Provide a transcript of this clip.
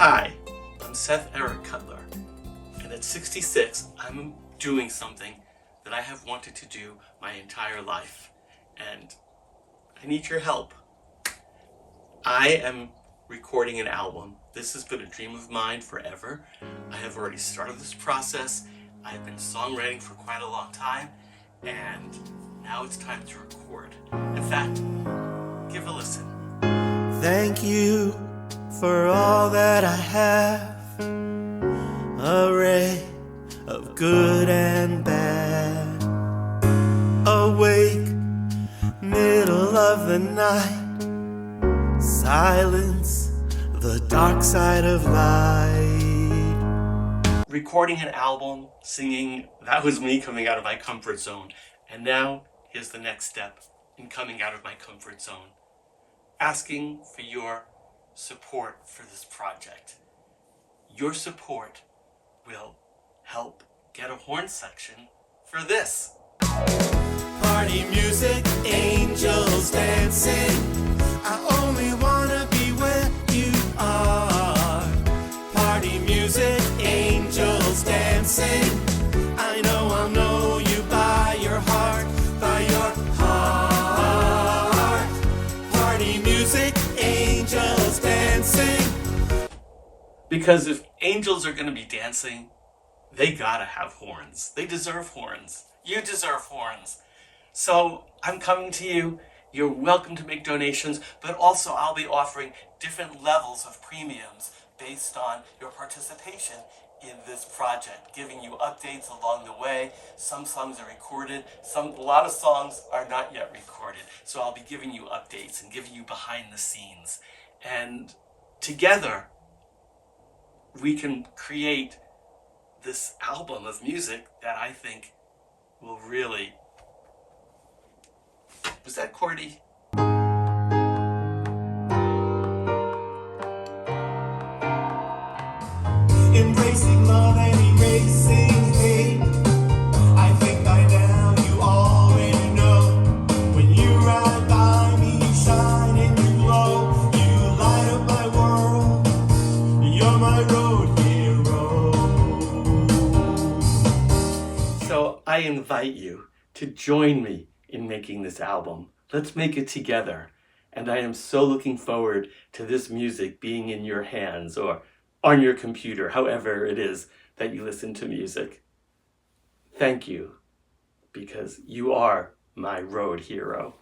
Hi, I'm Seth Eric Cutler, and at 66, I'm doing something that I have wanted to do my entire life, and I need your help. I am recording an album. This has been a dream of mine forever. I have already started this process. I have been songwriting for quite a long time, and now it's time to record. In fact, give a listen. Thank you for all that I have, a ray of good and bad. Awake, middle of the night, silence, the dark side of light. Recording an album, singing, that was me coming out of my comfort zone. And now, here's the next step in coming out of my comfort zone. Asking for your support for this project. Your support will help get a horn section for this. Party music, angels dancing, I only wanna be where you are. Party music, angels dancing, I know I'll know you by your heart, by your heart. Party music, angels dancing. Because if angels are going to be dancing, they gotta have horns. They deserve horns. You deserve horns. So I'm coming to you. You're welcome to make donations, but also I'll be offering different levels of premiums based on your participation in this project, giving you updates along the way. Some songs are recorded, a lot of songs are not yet recorded. So I'll be giving you updates and giving you behind the scenes. And together, we can create this album of music that I think will really... Was that Cordy? Embracing love and erasing hate, I think by now you already know. When you ride by me, you shine and you glow. You light up my world, you're my road hero. So I invite you to join me in making this album. Let's make it together. And I am so looking forward to this music being in your hands or on your computer, however it is that you listen to music. Thank you, because you are my road hero.